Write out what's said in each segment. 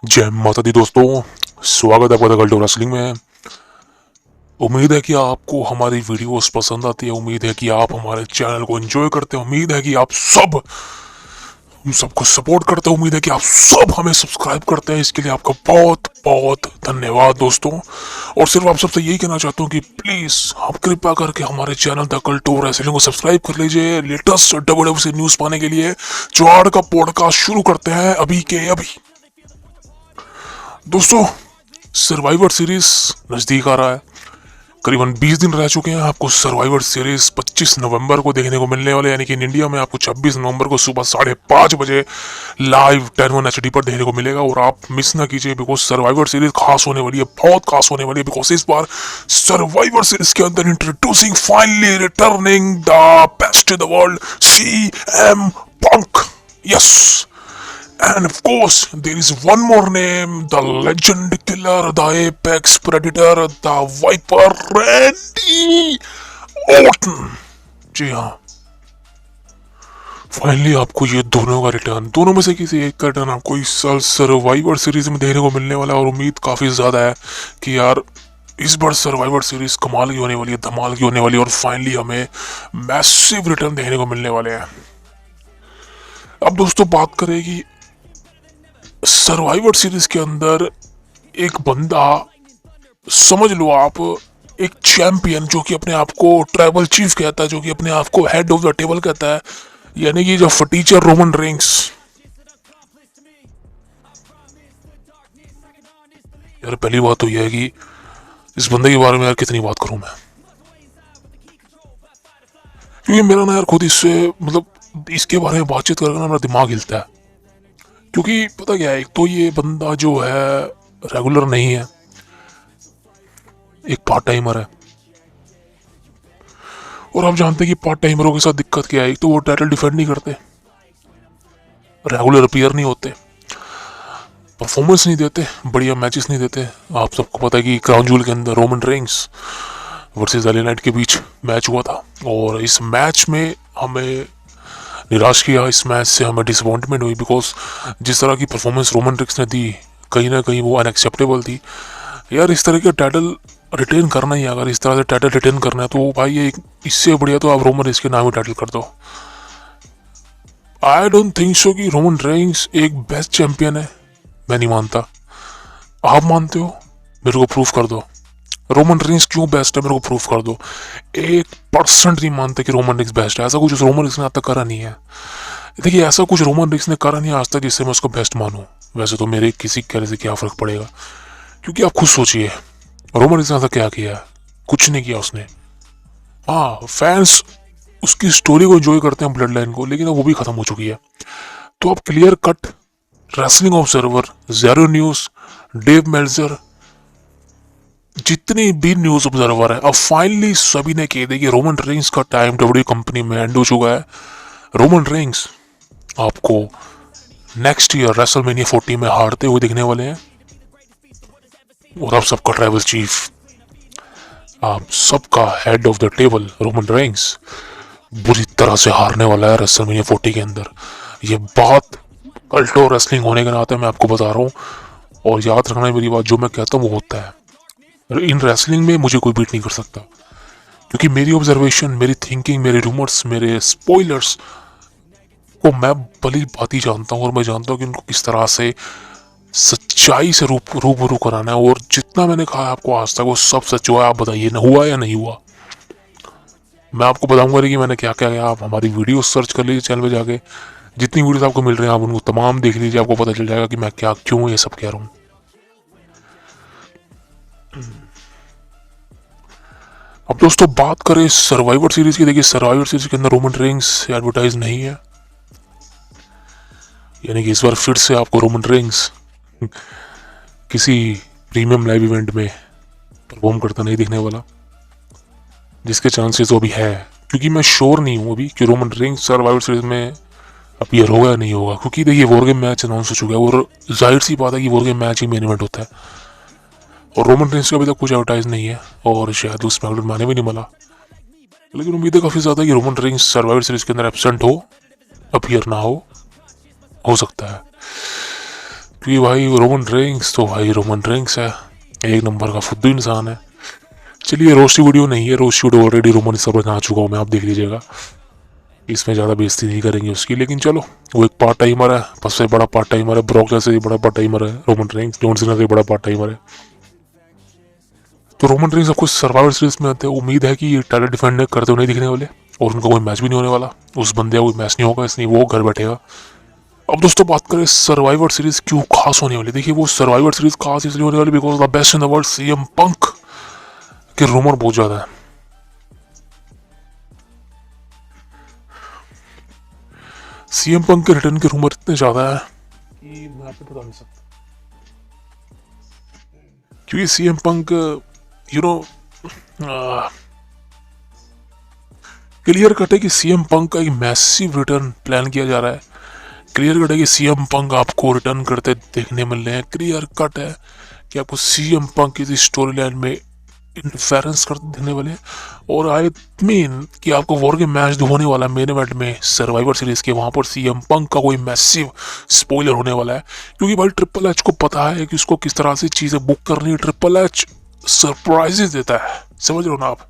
जय माता दी दोस्तों, स्वागत है आपका द कल्ट ऑफ रेसलिंग में। उम्मीद है कि आपको हमारी वीडियोस पसंद आती है। उम्मीद है कि आप हमारे चैनल को एंजॉय करते हैं। उम्मीद है कि आप सब हम सबको सपोर्ट करते हैं। उम्मीद है कि आप सब हमें सब्सक्राइब करते हैं। इसके लिए आपका बहुत बहुत धन्यवाद दोस्तों। और सिर्फ आप सबसे यही कहना चाहता हूँ कि प्लीज़ आप कृपया करके हमारे channel the cult of wrestling को सब्सक्राइब कर लीजिए लेटेस्ट डब्ल्यूडब्ल्यूई न्यूज़ पाने के लिए। चौहाड़ का पॉडकास्ट शुरू करते हैं अभी के अभी। दोस्तों, सर्वाइवर सीरीज नज़दीक आ रहा है। करीबन 20 दिन रह चुके हैं। आपको सर्वाइवर सीरीज 25 नवंबर को देखने को मिलने वाले, यानी कि इन इंडिया में आपको 26 नवंबर को सुबह 5:30 बजे लाइव 10 HD पर देखने को मिलेगा। और आप मिस ना कीजिए, बिकॉज सर्वाइवर सीरीज खास होने वाली है, बहुत खास होने वाली है। बिकॉज इस बार सर्वाइवर सीरीज के अंदर introducing finally returning the best in the world CM Punk। Yes, and of course, there is one more name, the legend killer, the apex predator, the viper, Randy Orton। जी हाँ, finally आपको ये दोनों का return, दोनों में से किसी एक का रिटर्न आपको इस साल सर्वाइवर सीरीज में देखने को मिलने वाला है। और उम्मीद काफ़ी ज़्यादा है कि यार इस बार सर्वाइवर सीरीज कमाल की होने वाली है, धमाल की होने वाली है। और फाइनली हमें मैसिव रिटर्न देखने को मिलने वाले हैं। अब दोस्तों बात करें कि सर्वाइवर सीरीज के अंदर एक बंदा, समझ लो आप, एक चैंपियन जो कि अपने आप को ट्राइबल चीफ कहता है, जो कि अपने आप को हेड ऑफ द टेबल कहता है, यानी कि जो फटीचर रोमन रेंग्स। यार पहली बात तो यह है कि इस बंदे के बारे में यार कितनी बात करूं मैं, क्योंकि मेरा ना यार खुद इससे मतलब इसके बारे में बातचीत करके ना मेरा दिमाग हिलता है। क्योंकि पता क्या है, एक तो ये बंदा जो है रेगुलर नहीं है, एक पार्ट टाइमर है। और आप जानते हैं कि पार्ट टाइमरों के साथ दिक्कत क्या है, एक तो वो टाइटल डिफेंड नहीं करते, रेगुलर अपीयर नहीं होते, परफॉर्मेंस नहीं देते, बढ़िया मैचेस नहीं देते। आप सबको पता है कि क्राउन जूल के अंदर Roman Reigns versus LA Knight के बीच मैच हुआ था, और इस मैच में हमें निराश किया। इस मैच से हमें डिसअपॉइंटमेंट हुई, बिकॉज जिस तरह की परफॉर्मेंस रोमन रेंग्स ने दी, कहीं ना कहीं वो अनएक्सेप्टेबल थी। यार इस तरह के टाइटल रिटेन करना ही, अगर इस तरह से टाइटल रिटेन करना है तो भाई ये इससे बढ़िया तो आप रोमन रेंग्स के नाम ही टाइटल कर दो। आई डोंट थिंक सो कि रोमन रेंग्स एक बेस्ट चैंपियन है। मैं नहीं मानता। आप मानते हो? मेरे को प्रूफ कर दो। रोमन रेंग्स क्यों बेस्ट है, मेरे को प्रूफ कर दो। 1% नहीं मानते कि रोमन रेंग्स बेस्ट है। ऐसा कुछ रोमन रेंग्स ने आज तक करा नहीं है। देखिए, ऐसा कुछ रोमन रेंग्स ने करा नहीं आज तक जिससे मैं उसको बेस्ट मानूं। वैसे तो मेरे किसी कहने से क्या फर्क पड़ेगा, क्योंकि आप खुद सोचिए रोमन रेंग्स ने ऐसा क्या किया है? कुछ नहीं किया उसने। हाँ, फैंस उसकी स्टोरी को एंजॉय करते हैं, ब्लड लाइन को, लेकिन वो भी खत्म हो चुकी है। तो अब क्लियर कट रेसलिंग ऑब्जर्वर, ज़ेरो न्यूज़, डेव मेल्जर, जितनी भी न्यूज़ ऑब्जर्वर है, अब फाइनली सभी ने कह दिया कि रोमन रेंग्स का टाइम डब्ल्यू कंपनी में एंड हो चुका है। रोमन रेंग्स आपको नेक्स्ट ईयर रेसलमेनिया 40 में हारते हुए दिखने वाले हैं। और आप सबका ट्राइबल चीफ, आप सबका head of the table Roman Reigns बुरी तरह से हारने वाला है रेसलमेनिया 40 के अंदर। ये बात अल्टो रेसलिंग होने के नाते मैं आपको बता रहा हूँ, और याद रखना मेरी बात, जो मैं कहता हूँ वो होता है। इन रेसलिंग में मुझे कोई बीट नहीं कर सकता, क्योंकि मेरी ऑब्जर्वेशन, मेरी थिंकिंग, मेरे रूमर्स, मेरे स्पॉयलर्स को मैं भली भांति जानता हूँ। और मैं जानता हूँ कि उनको किस तरह से सच्चाई से रूबरू कराना है। और जितना मैंने कहा आपको आज तक वो सब सच हुआ है। आप बताइए ना, हुआ या नहीं हुआ? मैं आपको बताऊंगा कि मैंने क्या क्या किया। आप हमारी वीडियो सर्च कर लीजिए चैनल पे जाके, जितनी वीडियोस आपको मिल रही हैं आप उनको तमाम देख लीजिए। आपको पता चल जाएगा कि मैं क्या क्यों ये सब कह रहा हूँ। अब दोस्तों बात करें सर्वाइवर सीरीज की। देखिए, सर्वाइवर सीरीज के अंदर रोमन रेंग्स एडवर्टाइज नहीं है, यानी कि इस बार फिर से आपको रोमन रेंग्स किसी प्रीमियम लाइव इवेंट में परफॉर्म करता नहीं दिखने वाला, जिसके चांसेस तो अभी है। क्योंकि मैं श्योर नहीं हूँ अभी कि रोमन रेंग्स सर्वाइवर सीरीज में अपीयर होगा या नहीं होगा। क्योंकि देखिए, वॉर गेम मैच अनाउंस हो चुका है, और जाहिर सी बात है कि वॉर गेम मैच ही मेन इवेंट होता है। और रोमन रेंग्स का अभी तक कुछ एडवर्टाइज नहीं है, और शायद उस मैगनेट में आने भी नहीं मिला। लेकिन उम्मीद है काफ़ी ज़्यादा कि रोमन रेंग्स सर्वाइवर सीरीज के अंदर एब्सेंट हो, अपीयर ना हो सकता है। क्योंकि भाई रोमन रेंग्स तो भाई रोमन रेंग्स है, एक नंबर का फुद्दू इंसान है। चलिए रोस्टी वीडियो नहीं है, रोस्टी वीडियो ऑलरेडी रोमन सब बना चुका हूँ मैं, आप देख लीजिएगा, इसमें ज़्यादा बेइज्जती नहीं करेंगे उसकी। लेकिन चलो, वो एक पार्ट टाइमर है, सबसे बड़ा पार्ट टाइमर है, ब्रॉक लेसनर से बड़ा पार्ट टाइमर है रोमन रेंग्स, जॉन सीना से बड़ा पार्ट टाइमर है। तो रोमन रेंग्स आपको सर्वाइवर सीरीज में आते हैं, उम्मीद है कि ये टाइटल डिफेंड करते हुए नहीं दिखने वाले, और उनका कोई मैच भी नहीं होने वाला, उस बंदे का कोई मैच नहीं होगा, इसलिए वो घर बैठेगा। अब दोस्तों बात करें सर्वाइवर सीरीज क्यों खास होने वाली, देखिए वो सर्वाइवर सीरीज खास इसलिए होने वाली because the best in the world CM Punk के रूमर बहुत ज्यादा है। सीएम पंक के रिटर्न के रूमर इतने ज्यादा है कि मैं आपको बता नहीं सकता, क्योंकि CM Punk you know clear cut है कि सीएम पंक का एक मैसिव रिटर्न प्लान किया जा रहा है। क्लियर कट है कि सीएम पंक आपको रिटर्न करते देखने मिल रहे हैं। क्लियर कट है कि आपको सीएम पंक की स्टोरी लाइन में इंटरफेरेंस करते दिखने वाले हैं। और आई मीन कि आपको वॉर के मैच होने वाला है मेन इवेंट में सर्वाइवर सीरीज के, वहां पर सीएम पंक का कोई मैसिव स्पॉइलर होने वाला है, क्योंकि भाई ट्रिपल एच को पता है कि उसको किस तरह से चीजें बुक करनी है। ट्रिपल एच सरप्राइजेस देता है, समझ रहे हो ना आप।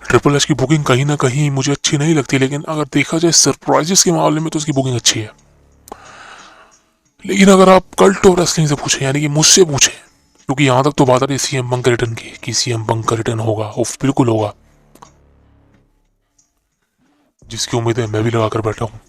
ट्रिपल एच की बुकिंग कहीं ना कहीं मुझे अच्छी नहीं लगती, लेकिन अगर देखा जाए सरप्राइजेस के मामले में तो उसकी बुकिंग अच्छी है। लेकिन अगर आप कल्ट ऑफ रेसलिंग से पूछें, यानी कि मुझसे पूछें, क्योंकि यहाँ तक तो बात आ रही है सीएम पंक का रिटर्न की, कि सीएम पंक का रिटर्न होगा, वो बिल्कुल होगा, जिसकी उम्मीद है मैं भी लगा कर बैठा हूँ।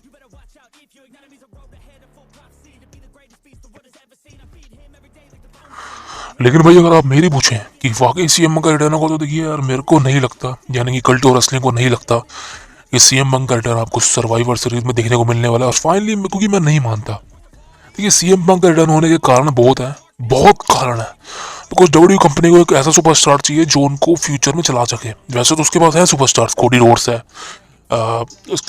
लेकिन भाई अगर आप मेरी पूछें कि वाकई सीएम पंक का रिटर्न होगा, तो देखिए यार मेरे को नहीं लगता, यानी कि कल्ट ऑफ रेसलिंग को नहीं लगता कि सीएम पंक का रिटर्न आपको सर्वाइवर सीरीज में देखने को मिलने वाला है। और फाइनली क्योंकि मैं नहीं मानता, देखिए सीएम पंक का रिटर्न होने के कारण बहुत है, बहुत कारण है। बिकॉज डब्ल्यू कंपनी को एक ऐसा सुपरस्टार चाहिए जो उनको फ्यूचर में चला सके। वैसे तो उसके पास है सुपरस्टार्स, कोडी रोड्स है,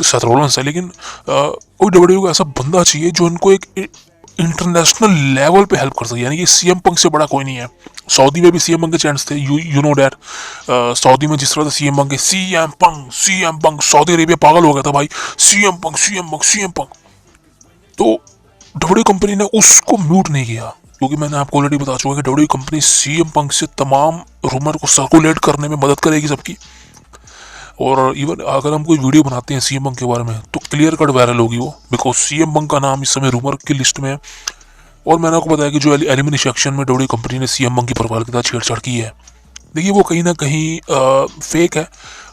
सेथ रॉलिंस है, लेकिन डब्ल्यू को ऐसा बंदा चाहिए जो इनको एक इंटरनेशनल लेवल पे हेल्प कर सके। यानी कि सीएम पंक से बड़ा कोई नहीं है। सऊदी में भी सीएम पंक के चांस थे, यू नो डैट। सऊदी में जिस तरह से CM Punk CM Punk Saudi Arabia पागल हो गया था भाई, CM Punk CM Punk CM Punk. तो डब्ल्यू कंपनी ने उसको म्यूट नहीं किया, क्योंकि मैंने आपको ऑलरेडी बता चुका कि डब्ल्यू कंपनी सीएम पंक से तमाम रूमर को सर्कुलेट करने में मदद करेगी सबकी। और इवन अगर हम कोई वीडियो बनाते हैं सीएम पंक के बारे में तो क्लियर कट वायरल होगी वो, बिकॉज सीएम पंक का नाम इस समय रूमर की लिस्ट में है। और मैंने आपको बताया कि जो एलिमिनी सेक्शन में डब्ल्यू कंपनी ने सीएम पंक की प्रोफाइल के साथ छेड़छाड़ की है, देखिए वो कहीं ना कहीं फेक है।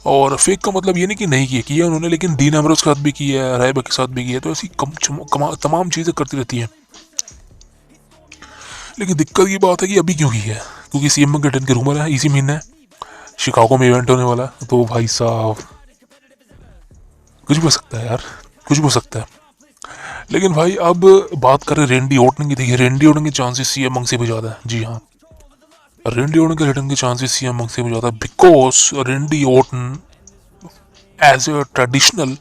और फेक का मतलब ये नहीं कि नहीं किया उन्होंने, लेकिन डीन एम्ब्रोस के साथ भी किया है, रायबक के साथ भी किया है, तो ऐसी तमाम चीज़ें करती रहती हैं। लेकिन दिक्कत ये बात है कि अभी क्यों की है, क्योंकि सीएम पंक के रिटर्न के रूमर है, इसी महीने शिकागो में इवेंट होने वाला है। तो भाई साहब कुछ भी हो सकता है यार, कुछ भी हो सकता है। लेकिन भाई अब बात करें रेंडी ऑर्टन की, देखिए रेंडी ऑर्टन के चांसेस सीएम पंक से भी ज़्यादा है। जी हाँ, रेंडी ऑर्टन के रिटर्न के चांसेस सीएम पंक से भी ज़्यादा है, because Randy Orton as a traditional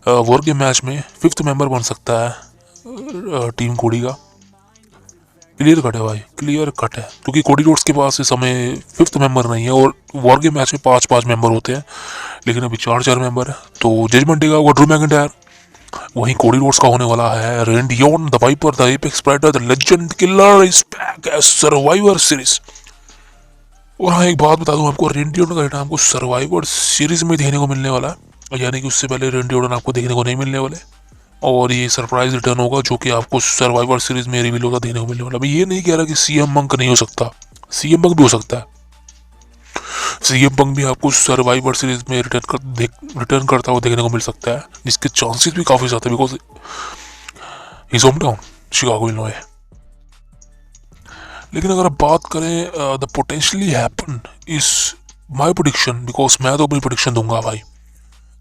war के मैच में 5th मेंबर बन सकता है टीम कोडी का। क्लियर कट है भाई, क्लियर कट है, क्योंकि कोडी रोड्स के पास इस समय 5th मेंबर नहीं है, और वॉर के मैच में 5-5 मेंबर होते हैं, लेकिन अभी 4-4 मेंबर है। तो जजमेंट डे का होगा ड्रू मैकिंटायर, वहीं कोडी रोड्स का होने वाला है Randy Orton, the Viper, the Apex Predator, the Legend Killer is back as Survivor Series. और हाँ एक बात बता दूं आपको, रेंडी ऑर्टन का रिटर्न आपको सर्वाइवर सीरीज में देखने को मिलने वाला है, यानी कि उससे पहले रेंडी ऑर्टन आपको देखने को नहीं मिलने वाले। और ये सरप्राइज रिटर्न होगा जो कि आपको सर्वाइवर सीरीज में रिवील होता देखने को मिलने वाला। मैं ये नहीं कह रहा कि सीएम पंक नहीं हो सकता, सीएम पंक भी हो सकता है। सीएम पंक भी आपको सर्वाइवर सीरीज में रिटर्न करता हुआ देखने को मिल सकता है, जिसके चांसेस भी काफी ज्यादा है, because his home town Chicago Illinois. लेकिन अगर आप बात करें the potentially happen is my prediction, because मैं तो अपनी प्रोडिक्शन दूंगा भाई,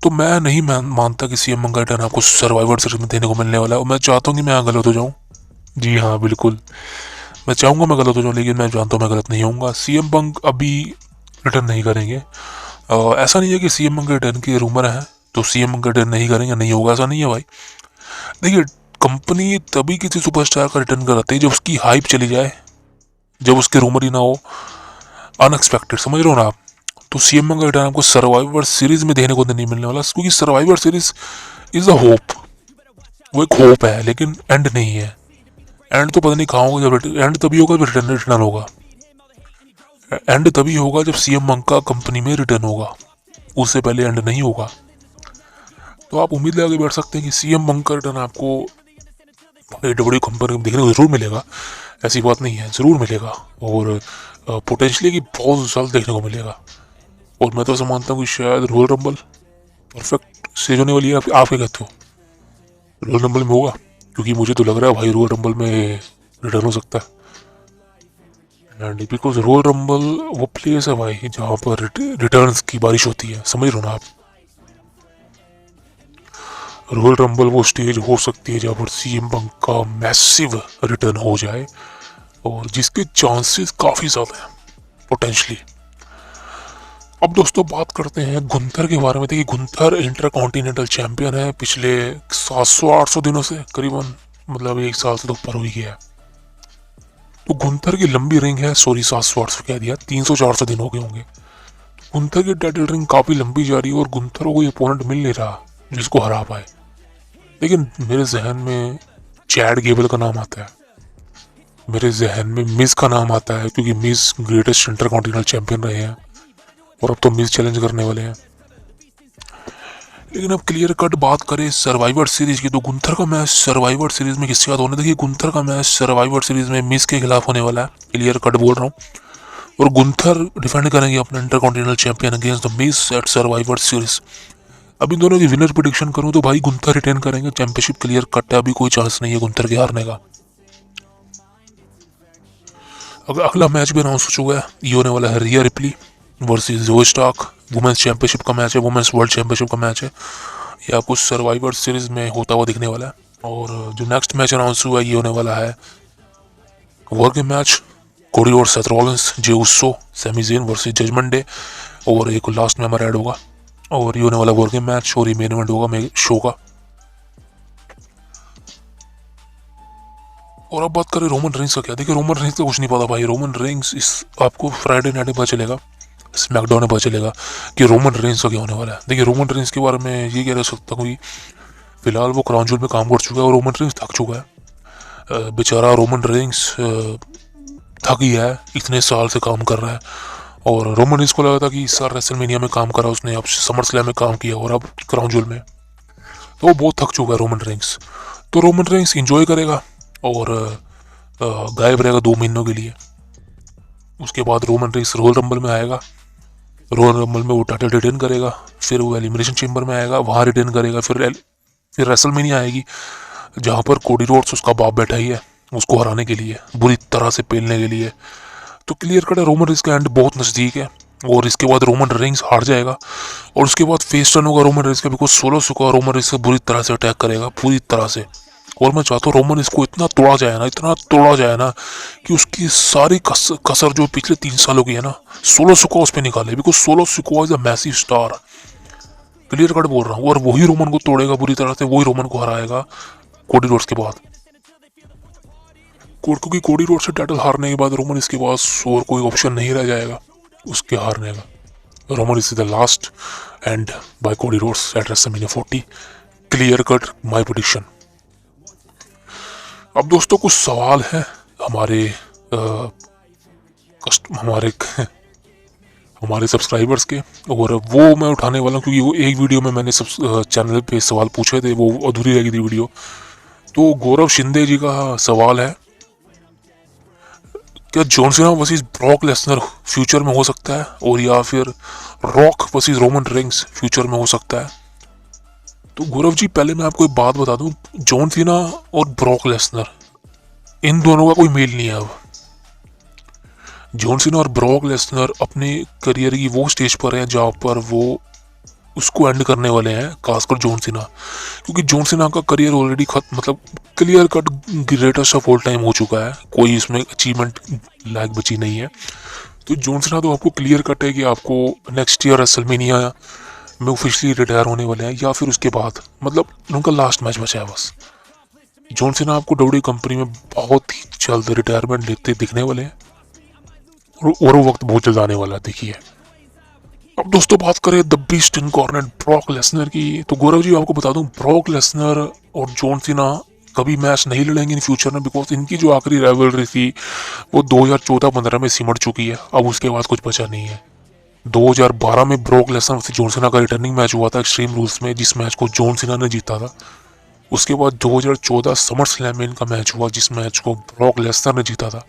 तो मैं नहीं मानता कि सीएम पंक का रिटर्न आपको सर्वाइवर सीरीज में देने को मिलने वाला है। और मैं चाहता हूँ कि मैं गलत हो जाऊँ, जी हाँ बिल्कुल, मैं चाहूँगा मैं गलत हो जाऊँ, लेकिन मैं जानता हूँ मैं गलत नहीं होऊंगा। सीएम पंक अभी रिटर्न नहीं करेंगे। ऐसा नहीं है कि सीएम पंक के रिटर्न के रूमर है तो सीएम पंक का रिटर्न नहीं करेंगे, नहीं होगा, ऐसा नहीं है भाई। देखिए कंपनी तभी किसी सुपरस्टार का रिटर्न कराती है जब उसकी हाइप चली जाए, जब उसके रूमर ही ना हो, अनएक्सपेक्टेड, समझ रहे हो ना आप। तो सीएम पंक का रिटर्न आपको सर्वाइवर सीरीज में देखने को नहीं मिलने वाला, क्योंकि survivor series is a hope, वो एक होप है, लेकिन एंड नहीं है। एंड तो पता नहीं कहाँ होगा, जब एंड तभी होगा जब रिटर्न होगा। एंड तभी होगा जब सीएम मंका कंपनी में रिटर्न होगा, उससे पहले एंड नहीं होगा। तो आप उम्मीद लगा के बैठ सकते हैं कि सीएम मंका रिटर्न आपको बड़ी कंपनी में देखने को जरूर मिलेगा। ऐसी बात नहीं है, जरूर मिलेगा, और पोटेंशली कि बहुत जल्द देखने को मिलेगा। और मैं तो ऐसा मानता हूँ कि शायद रॉयल रंबल परफेक्ट स्टेज होने वाली है। आप क्या कहते हो, रॉयल रंबल में होगा? क्योंकि मुझे तो लग रहा है भाई रॉयल रंबल में रिटर्न हो सकता है। एंड बिकॉज रॉयल रंबल वो प्लेस है भाई जहाँ पर रिटर्न्स की बारिश होती है, समझ रहे हो ना आप। रॉयल रंबल वो स्टेज हो सकती है जहाँ पर सीएम पंक का मैसिव रिटर्न हो जाए, और जिसके चांसेस काफ़ी ज़्यादा हैं पोटेंशली। अब दोस्तों बात करते हैं गुंथर के बारे में। देखिए गुंथर इंटर कॉन्टिनेंटल चैंपियन है पिछले 700-800 दिनों से करीबन, मतलब 1 साल से तो ऊपर हो ही गया है। तो गुंथर की लंबी रिंग है, सॉरी 700-800 कह दिया, 300-400 दिन हो गए होंगे। गुंथर की टाइटल रिंग काफ़ी लंबी जा रही है, और गुंथर को कोई अपोनेंट मिल नहीं रहा जिसको हरा पाए। लेकिन मेरे जहन में चैड गेबल का नाम आता है, मेरे जहन में मिस का नाम आता है, क्योंकि miss greatest inter continental champion रहे हैं, और अब तो मिस चैलेंज करने वाले हैं। लेकिन अब क्लियर कट बात करें सर्वाइवर सीरीज की, तो गुंथर का मैच सर्वाइवर सीरीज में किसके साथ होने, देखिए गुंथर का मैच सर्वाइवर सीरीज में मिस के खिलाफ होने वाला है, क्लियर कट बोल रहा हूँ। और गुंथर डिफेंड करेंगे अपना Intercontinental champion against the Miz at Survivor Series. अब इन दोनों की विनर प्रेडिक्शन करूँ तो भाई गुंथर रिटेन करेंगे, चैंपियनशिप क्लियर कट है, अभी कोई चांस नहीं है गुंथर के हारने का। अगला मैच भी अनाउंस हो चुका है, ये होने वाला है रिया रिप्ली वर्सेस जोई स्टार्क। वुमेन्स चैंपियनशिप का मैच है, वुमेन्स वर्ल्ड चैंपियनशिप का मैच है, ये आपको सर्वाइवर सीरीज में होता हुआ दिखने वाला है। और जो नेक्स्ट मैच अनाउंस हुआ है ये होने वाला है वर्ल्ड के मैच, कोडी और Seth Rollins, Jey Uso, Sami Zayn versus Judgment Day, और एक लास्ट में हमारा ऐड होगा, और ये होने वाला वर्ल्ड के मैच, और ये मेन इवेंट होगा मेरे शो का। और अब बात करें रोमन रेंस का, क्या देखिए रोमन रेंस का कुछ नहीं पता भाई। रोमन रेंस इस आपको फ्राइडे नाइट में पता चलेगा, स्मैकडाउन में पता चलेगा कि रोमन रेंस का क्या होने वाला है। देखिए रोमन रेंस के बारे में ये कह सकता हूँ कि फिलहाल वो क्राउन जूल में काम कर चुका है, और रोमन रेंस थक चुका है बेचारा। रोमन रेंस थक गया है, इतने साल से काम कर रहा है, और रोमन रेंस को लगा था कि इस साल रेसलमेनिया में काम करा उसने, अब समर स्लैम में काम किया, और अब क्राउन जूल में, तो वो बहुत थक चुका है रोमन रेंस। तो रोमन रेंस इंजॉय करेगा और गायब रहेगा 2 महीनों के लिए। उसके बाद रोमन रेंस रोयल रंबल में आएगा, रोयल रंबल में वो टाइटल रिटेन करेगा, फिर वो एलिमिनेशन चेंबर में आएगा, वहाँ रिटेन करेगा, फिर रेसलमेनिया आएगी जहाँ पर कोडी रोड्स उसका बाप बैठा ही है उसको हराने के लिए, बुरी तरह से पेलने के लिए। तो क्लियर कट है रोमन रेंस का एंड बहुत नज़दीक है, और इसके बाद रोमन रेंस हार जाएगा, और उसके बाद फेस टर्न होगा रोमन रेंस का, बिकॉज सोलो सुका रोमन रेंस को बुरी तरह से अटैक करेगा, पूरी तरह से। और मैं चाहता हूँ रोमन इसको इतना तोड़ा जाए ना, इतना तोड़ा जाए ना, कि उसकी सारी कसर जो पिछले 3 सालों की है ना, सोलो सुका उस पर निकाले, बिकॉज सोलो सुका is a massive star, clear cut बोल रहा हूँ। और वही रोमन को तोड़ेगा बुरी तरह से, वही रोमन को हराएगा कोडी रोड्स के बाद। क्योंकि कोडी रोड से टाइटल हारने के बाद रोमन इसके पास और कोई ऑप्शन नहीं रह जाएगा उसके हारने का। Roman is the last and by Cody Rhodes at WrestleMania 40, clear cut my prediction. अब दोस्तों कुछ सवाल हैं हमारे हमारे हमारे सब्सक्राइबर्स के, और वो मैं उठाने वाला हूँ, क्योंकि वो एक वीडियो में मैंने चैनल पे सवाल पूछे थे, वो अधूरी रह गई थी वीडियो। तो गौरव शिंदे जी का सवाल है, क्या John Cena versus Brock Lesnar future में हो सकता है, और या फिर rock versus Roman Reigns future में हो सकता है? तो गौरव जी पहले मैं आपको एक बात बता दूं, जॉन सीना और ब्रॉक लेसनर इन दोनों का कोई मेल नहीं है अब। जॉन सीना और ब्रॉक लेसनर अपने करियर की वो स्टेज पर हैं जहाँ पर वो उसको एंड करने वाले हैं, खासकर जॉन सीना, क्योंकि जॉन सीना का करियर ऑलरेडी खत्म, मतलब clear cut greatest of all time हो चुका है, कोई इसमें अचीवमेंट लायक बची नहीं है। तो जॉन सीना तो आपको क्लियर कट है कि आपको नेक्स्ट ईयर रेसलमेनिया में ऑफिशियली रिटायर होने वाले हैं, या फिर उसके बाद, मतलब उनका लास्ट मैच बचा है बस। जॉन सीना आपको डब्ल्यूडब्ल्यूई कंपनी में बहुत ही जल्द रिटायरमेंट लेते दिखने वाले हैं, और वो वक्त बहुत जल्द आने वाला है, देखिए। अब दोस्तों बात करें द बीस्ट इनकॉर्नेट ब्रॉक लेसनर की, तो गौरव जी आपको बता दूं ब्रॉक लेसनर और जॉन सीना कभी मैच नहीं लड़ेंगे इन फ्यूचर में, बिकॉज इनकी जो आखिरी राइवलरी थी वो 2014-15 में सिमट चुकी है। अब उसके बाद कुछ बचा नहीं है। 2012 में Brock Lesnar versus John Cena का रिटर्निंग मैच हुआ था एक्सट्रीम रूल्स में, जिस मैच को जॉन सीना ने जीता था। उसके बाद 2014 समर स्लैम में इनका मैच हुआ, जिस मैच को ब्रॉक लेसनर ने जीता था।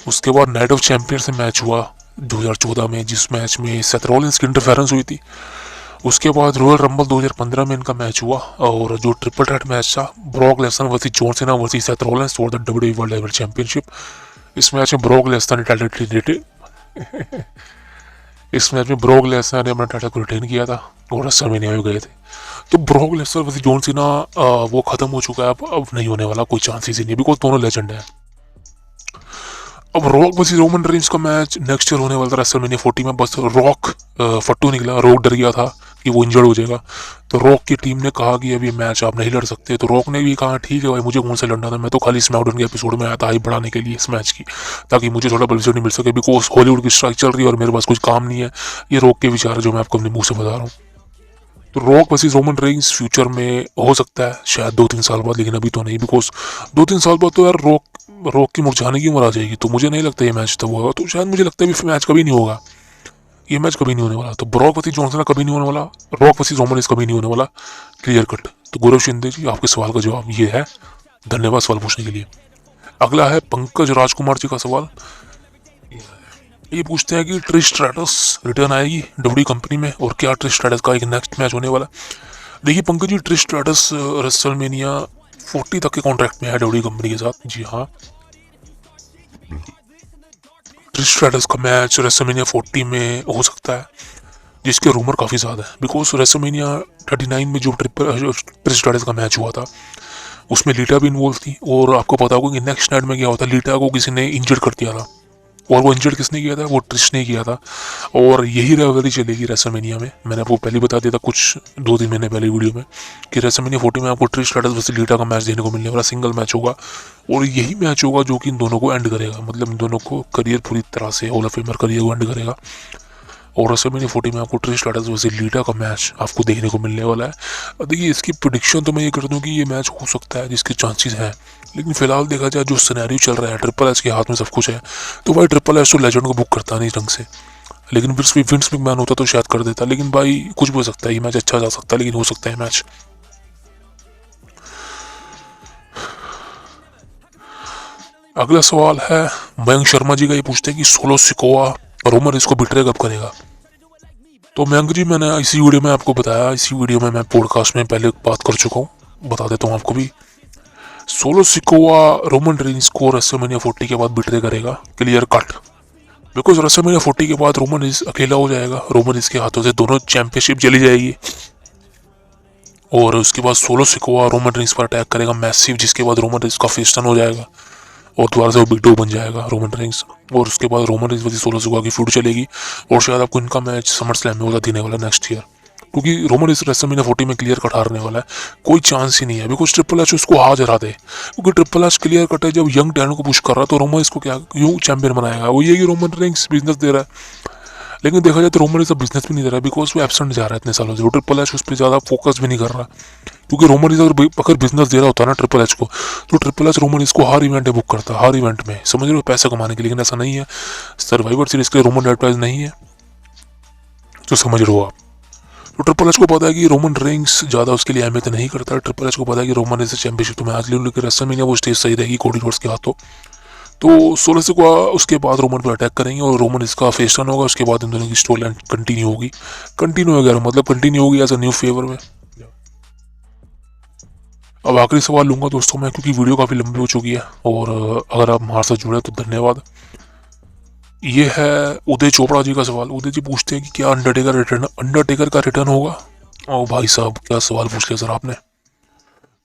उसके बाद नाइट ऑफ चैंपियंस से मैच हुआ 2014 में, जिस मैच में सेथ रॉलिंस की इंटरफेरेंस हुई थी। उसके बाद रॉयल रंबल 2015 में इनका मैच हुआ, और जो ट्रिपल थ्रेट मैच था Brock Lesnar versus John Cena versus Seth Rollins for the WWE world heavyweight championship. इस मैच में ब्रॉक लेसनर ने इस मैच में ब्रॉक लेसनर ने अपना टाइटल को रिटेन किया था और रेसलमेनिया में गए थे। तो Brock Lesnar versus John Cena वो खत्म हो चुका है, अब नहीं होने वाला, कोई चांसेस ही नहीं, बिकॉज दोनों लेजेंड है। अब रॉक वर्सेस रोमन रेंज का मैच नेक्स्ट ईयर होने वाला था रेसलमेनिया 40 में, बस रॉक फट्टू निकला। रॉक डर गया था कि वो इंजर्ड हो जाएगा, तो रॉक की टीम ने कहा कि अभी मैच आप नहीं लड़ सकते। तो रॉक ने भी कहा ठीक है भाई, मुझे कौन से लड़ना था, मैं तो खाली स्मैकडाउन के एपिसोड में आया था हाइप बढ़ाने के लिए इस मैच की, ताकि मुझे थोड़ा पब्लिसिटी मिल सके, बिकॉज हॉलीवुड की स्ट्राइक चल रही है और मेरे पास कुछ काम नहीं है। ये रॉक के विचार है जो मैं आपको अपने मुंह से बता रहा हूँ। तो rock versus Roman Reigns future में हो सकता है शायद 2-3 साल बाद, लेकिन अभी तो नहीं, बिकॉज 2-3 साल बाद तो यार रॉक की मुरझाने की उम्र आ जाएगी। तो मुझे नहीं लगता ये मैच तब होगा, तो शायद मुझे लगता है मैच कभी नहीं होगा, ये मैच कभी नहीं होने वाला। तो ब्रॉक वर्सेस जॉन सीना कभी नहीं होने वाला, रॉक वर्सेस रोमन रेंज कभी नहीं होने वाला, क्लियर कट। तो गौरव शिंदे जी आपके सवाल का जवाब ये है। धन्यवाद सवाल पूछने के लिए। अगला है पंकज राजकुमार जी का सवाल। ये पूछते हैं कि ट्रिश स्ट्रैटस रिटर्न आएगी डब्ल्यू कंपनी में, और क्या ट्रिश स्ट्रैटस का एक नेक्स्ट मैच होने वाला। देखिए Pankaj ji, Trish stratus WrestleMania 40 तक के कॉन्ट्रैक्ट में है डब्ल्यू कंपनी के साथ। जी हाँ, ट्रिश स्ट्रैटस का मैच रेसलमेनिया 40 में हो सकता है, जिसके रूमर काफ़ी ज़्यादा है, बिकॉज रेसलमेनिया 39 में जो ट्रिश स्ट्रैटस का मैच हुआ था उसमें लीटा भी इन्वॉल्व थी। और आपको पता होगा कि नेक्स्ट नाइट में क्या होता, लीटा को किसी ने इंजर्ड कर दिया था, और वो इंजर्ड किसने किया था, वो ट्रिश ने किया था। और यही राइवलरी चलेगी रेसलमेनिया में। मैंने आपको पहले बता दिया था कुछ 2-3 महीने पहले वीडियो में कि रेसलमेनिया 40 में आपको ट्रिश स्ट्रैटस वर्सेस लीटा का मैच देखने को मिलने वाला, सिंगल मैच होगा, और यही मैच होगा जो कि इन दोनों को एंड करेगा, मतलब इन दोनों को करियर पूरी तरह से हॉल ऑफ फेमर करियर को एंड करेगा। और रेसलमेनिया 40 में आपको ट्रिश स्ट्रैटस वर्सेस लीटा का मैच आपको देखने को मिलने वाला है। देखिए इसकी प्रेडिक्शन तो मैं ये कर दूँ कि ये मैच हो सकता है, जिसके चांसेस हैं, लेकिन फिलहाल देखा जाए जो सिनेरियो चल रहा है, ट्रिपल एच के हाथ में सब कुछ है, तो भाई ट्रिपल एच तो लेजेंड को बुक करता नहीं ढंग से, लेकिन विंस मैकमैन होता तो शायद कर देता। लेकिन भाई कुछ भी हो सकता है, ये मैच अच्छा जा सकता है, लेकिन हो सकता है मैच। अगला सवाल है मयंक शर्मा जी का। ये पूछते हैं कि सोलो सिकोआ रोमन इसको बिट्रे कब करेगा। तो मयंक जी, मैंने इसी वीडियो में आपको बताया, इसी वीडियो में मैं पॉडकास्ट में पहले बात कर चुका हूँ, बता देता हूँ आपको भी। सोलो सिकोआ रोमन रेंज को रेसलमेनिया 40 के बाद बिट्रे करेगा, क्लियर कट, बिकॉज रेसलमेनिया 40 के बाद रोमन रेंज अकेला हो जाएगा, रोमन रेंज के हाथों से दोनों चैंपियनशिप चली जाएगी, और उसके बाद सोलो सिकोआ रोमन रेंज पर अटैक करेगा मैसिव, जिसके बाद रोमन रेंज का फेस टर्न हो जाएगा और दोबारा से वो बिग डॉग बन जाएगा रोमन रेंज, और उसके बाद Roman Reigns versus solo Sikoa की फ्यूड चलेगी, और शायद आपको इनका मैच समर स्लैम में होगा देने वाला नेक्स्ट ईयर, क्योंकि रोमन रेंज रेसलमेनिया 40 में क्लियर कट हारने वाला है, कोई चांस ही नहीं है, बिकॉज ट्रिपल एच उसको हार हरा दे, क्योंकि ट्रिपल एच क्लियर कट है, जब यंग टैलेंट को पुश कर रहा है तो रोमन इसको क्या यूं चैंपियन बनाएगा, वो ये कि रोमन रेंज बिजनेस दे रहा है, लेकिन देखा जाए तो रोमन रेंज बिजनेस भी नहीं दे रहा है, बिकॉज वो एब्सेंट जा रहा है इतने सालों से, वो ट्रिपल एच उस पर ज़्यादा फोकस भी नहीं कर रहा, क्योंकि रोमन रेंज अगर बिजनेस दे रहा होता है ना ट्रिपल एच को, तो ट्रिपल एच रोमन रेंज को हर इवेंट में बुक करता है, हर इवेंट में, समझ रहे हो, पैसा कमाने के लिए, लेकिन ऐसा नहीं है। सर्वाइवर सीरीज के लिए रोमन रेंज प्राइस नहीं है, तो समझ रहे हो आप। तो ट्रिपल एच को पता है कि रोमन रेंज ज़्यादा उसके लिए अहमियत नहीं करता है, ट्रिपल एच को पता है कि रोमन रेंज चैंपियनशिप तो मैं आज ले लूँ, लेकिन रेसलमेनिया वो स्टेज सही रहेगी कोडी रोड्स के हाथों। तो सोलो सिकोआ उसके बाद रोमन पर अटैक करेंगे, और रोमन इसका फेस टर्न होगा, उसके बाद इन दोनों की स्टोरी लाइन कंटिन्यू होगी, मतलब कंटिन्यू होगी एज अ न्यू फेवर में। अब आखिरी सवाल लूंगा दोस्तों मैं, क्योंकि वीडियो काफ़ी लंबी हो चुकी है, और अगर आप हमारे साथ जुड़े तो धन्यवाद। ये है उदय चोपड़ा जी का सवाल। उदय जी पूछते हैं कि क्या अंडरटेकर का रिटर्न होगा। ओ भाई साहब, क्या सवाल पूछ लिया सर आपने।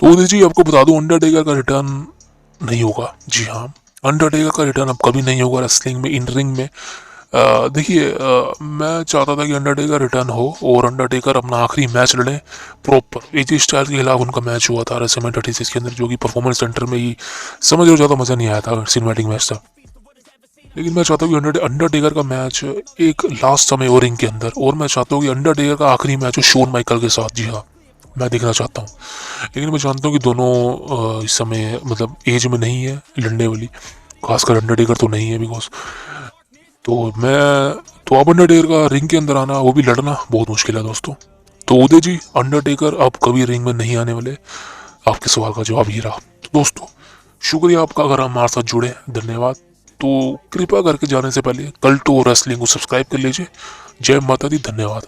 तो उदय जी आपको बता दूं, अंडरटेकर का रिटर्न नहीं होगा। जी हाँ, अंडरटेकर का रिटर्न अब कभी नहीं होगा रेसलिंग में, इन रिंग में। देखिए, मैं चाहता था कि अंडरटेकर रिटर्न हो और अंडरटेकर अपना आखिरी मैच लड़े प्रॉपर। एजी स्टाइल के खिलाफ उनका मैच हुआ था रेसलमेनिया 36 के अंदर, जो कि परफॉर्मेंस सेंटर में ही, समझ लो, ज़्यादा मज़ा नहीं आया था, सिनेमैटिक मैच था। लेकिन मैं चाहता हूँ कि अंडरटेकर का मैच एक लास्ट समय और रिंग के अंदर, और मैं चाहता हूँ कि अंडरटेकर का आखिरी मैच हो शोन माइकल के साथ। जी हाँ, मैं देखना चाहता हूँ। लेकिन मैं जानता हूँ कि दोनों इस समय मतलब एज में नहीं है लड़ने वाली, खासकर अंडरटेकर तो नहीं है बिकॉज। तो मैं तो अब अंडरटेकर का रिंग के अंदर आना, वो भी लड़ना बहुत मुश्किल है दोस्तों। तो उदय जी, अंडरटेकर अब कभी रिंग में नहीं आने वाले। आपके सवाल का जवाब ये रहा। तो दोस्तों शुक्रिया आपका, अगर हमारे साथ जुड़े, धन्यवाद। तो कृपया करके जाने से पहले कल्ट और रेसलिंग को सब्सक्राइब कर लीजिए। जय माता दी, धन्यवाद।